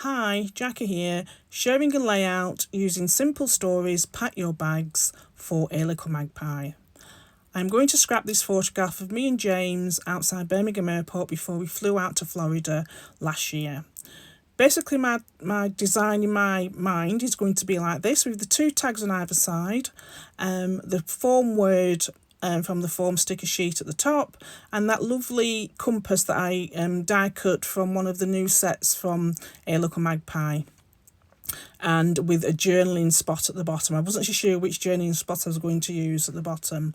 Hi, Jackie here, sharing a layout using simple stories, pack your bags for Hey Little Magpie. I'm going to scrap this photograph of me and James outside Birmingham Airport before we flew out to Florida last year. Basically, my design in my mind is going to be like this, with the two tags on either side, the form word from the form sticker sheet at the top, and that lovely compass that I die cut from one of the new sets from Hey Little Magpie, and with a journaling spot at the bottom. I wasn't sure which journaling spot I was going to use at the bottom.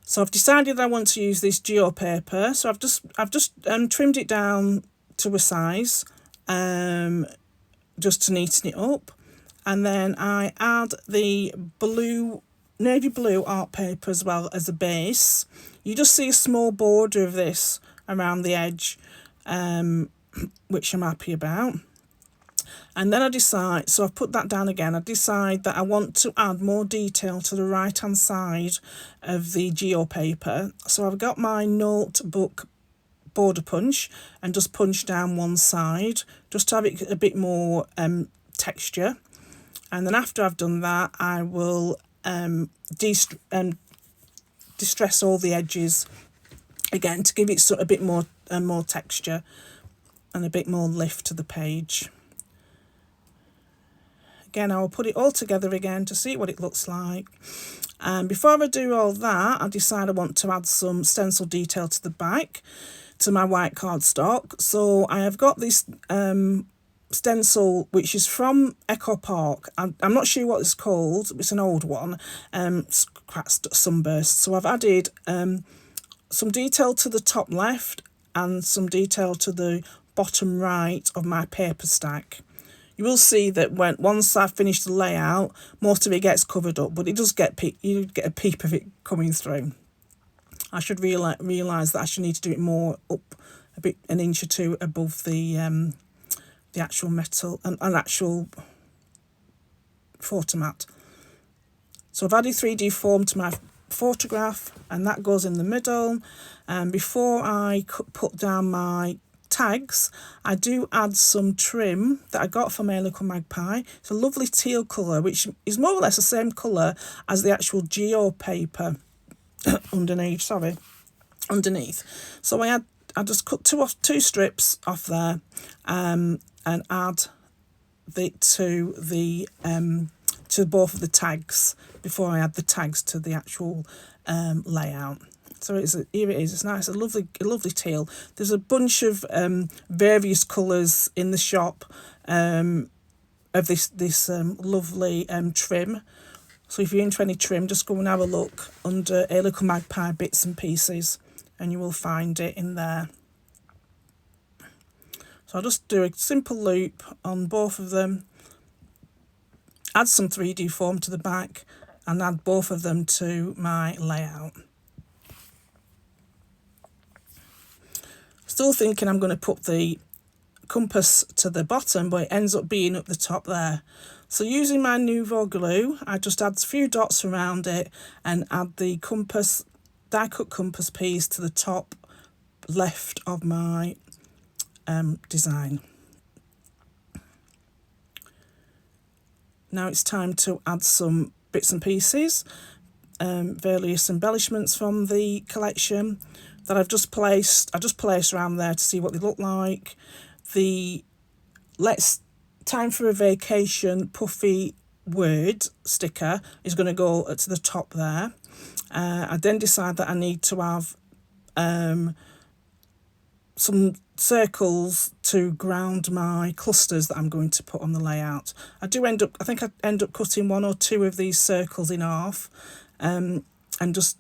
So I've decided that I want to use this geo paper. So I've just trimmed it down to a size, just to neaten it up, and then I add the navy blue art paper as well as a base. You just see a small border of this around the edge, which I'm happy about. And then I decide, so I've put that down again, I decide that I want to add more detail to the right hand side of the geo paper. So I've got my notebook border punch and just punch down one side just to have it a bit more texture. And then after I've done that, I will distress all the edges again to give it a bit more texture and a bit more lift to the page. Again, I will put it all together again to see what it looks like. And before I do all that, I decide I want to add some stencil detail to the back, to my white cardstock. So I have got this stencil which is from Echo Park. I'm not sure what it's called. It's an old one. It's quite sunburst. So I've added some detail to the top left and some detail to the bottom right of my paper stack. You will see that once I've finished the layout, most of it gets covered up, but it does you get a peep of it coming through. I should realise that I should need to do it more up a bit, an inch or two above the actual metal and an actual photo mat. So I've added 3D form to my photograph, and that goes in the middle. And before I put down my tags, I do add some trim that I got from Hey Little Magpie. It's a lovely teal colour, which is more or less the same colour as the actual geo paper underneath. So I just cut two strips off there, and add to both of the tags before I add the tags to the actual layout. So here it is. It's nice, a lovely teal. There's a bunch of various colours in the shop of this lovely trim. So if you're into any trim, just go and have a look under Hey Little Magpie bits and pieces, and you will find it in there. So I'll just do a simple loop on both of them, add some 3D form to the back, and add both of them to my layout. Still thinking I'm going to put the compass to the bottom, but it ends up being up the top there. So using my Nouveau glue, I just add a few dots around it and add the compass, die cut compass piece to the top left of my design. Now it's time to add some bits and pieces, various embellishments from the collection that I just placed around there to see what they look like. The "Let's Time for a Vacation" puffy word sticker is going to go to the top there. I then decide that I need to have some circles to ground my clusters that I'm going to put on the layout. I think I end up cutting one or two of these circles in half, and just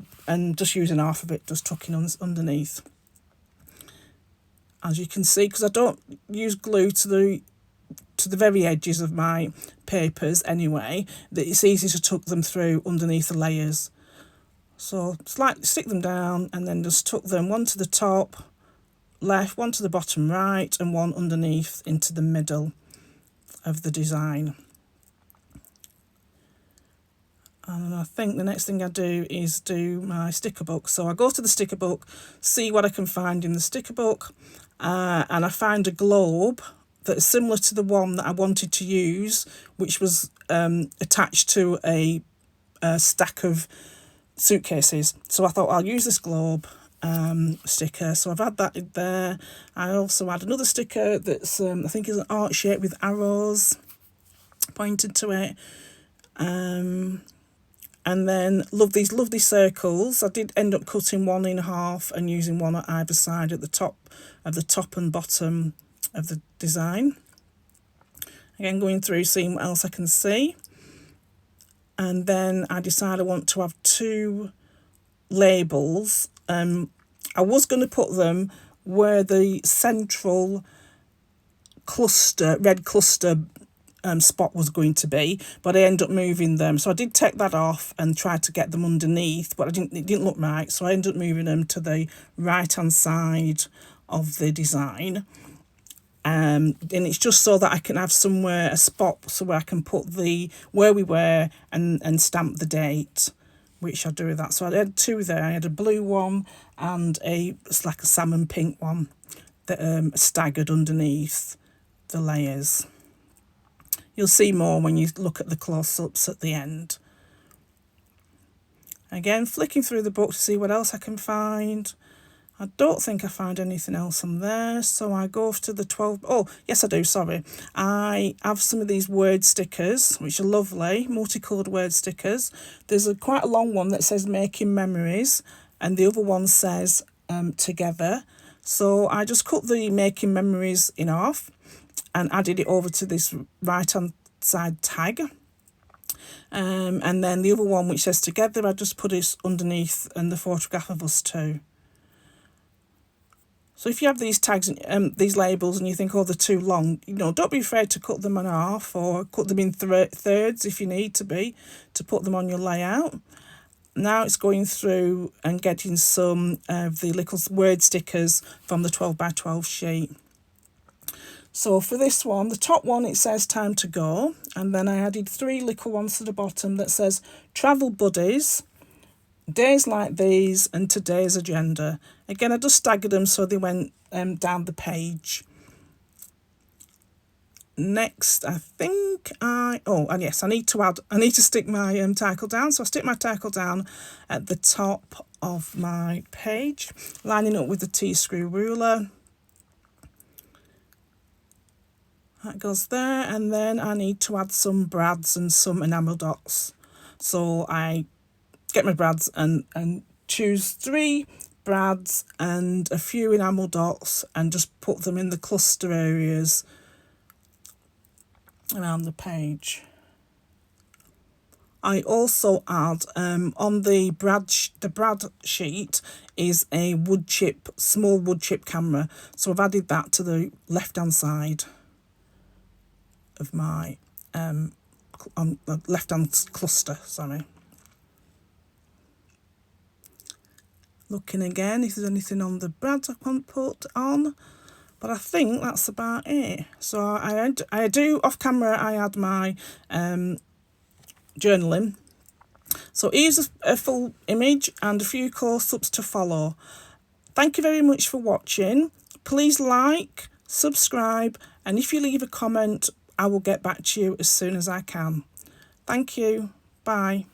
using half of it, just tucking underneath. As you can see, because I don't use glue to the very edges of my papers anyway, that it's easy to tuck them through underneath the layers. So slightly stick them down and then just tuck them, one to the top left, one to the bottom right, and one underneath into the middle of the design. And I think the next thing I do is do my sticker book. So I go to the sticker book, see what I can find in the sticker book, and I find a globe that is similar to the one that I wanted to use, which was attached to a stack of suitcases. So I thought I'll use this globe sticker. So I've had that in there. I also had another sticker that's I think is an art shape with arrows pointed to it. And then these lovely circles. I did end up cutting one in half and using one at either side at the top and bottom of the design. Again, going through, seeing what else I can see. And then I decided I want to have 2 labels. I was going to put them where the central red cluster spot was going to be, but I ended up moving them. So I did take that off and try to get them underneath, but it didn't look right. So I ended up moving them to the right hand side of the design. And it's just so that I can have a spot so where I can put where we were and stamp the date, which I do with that. So I had 2 there. I had a blue one and it's like a salmon pink one that staggered underneath the layers. You'll see more when you look at the close-ups at the end. Again, flicking through the book to see what else I can find. I don't think I found anything else on there, so I go to the 12... Oh, yes I do, sorry. I have some of these word stickers, which are lovely, multicoloured word stickers. There's quite a long one that says Making Memories, and the other one says Together. So I just cut the Making Memories in half and added it over to this right-hand side tag. And then the other one, which says Together, I just put it underneath and the photograph of us 2. So if you have these tags, these labels, and you think, oh, they're too long, don't be afraid to cut them in half or cut them in thirds if you need to put them on your layout. Now it's going through and getting some of the little word stickers from the 12 by 12 sheet. So for this one, the top one, it says Time to Go. And then I added 3 little ones to the bottom that says Travel Buddies, Days Like These, and Today's Agenda. Again, I just staggered them so they went down the page. Next, I think and yes, I need to stick my title down. So I stick my title down at the top of my page, lining up with the T-screw ruler. That goes there, and then I need to add some brads and some enamel dots. So I get my brads and choose 3 brads and a few enamel dots and just put them in the cluster areas around the page. I also add on the brad sheet is a small wood chip camera, so I've added that to the left hand side of my left hand cluster, sorry. Looking again if there's anything on the brads I can't put on, but I think that's about it. So I do off camera, I add my journaling. So here's a full image and a few close-ups to follow. Thank you very much for watching. Please like, subscribe, and if you leave a comment, I will get back to you as soon as I can. Thank you. Bye.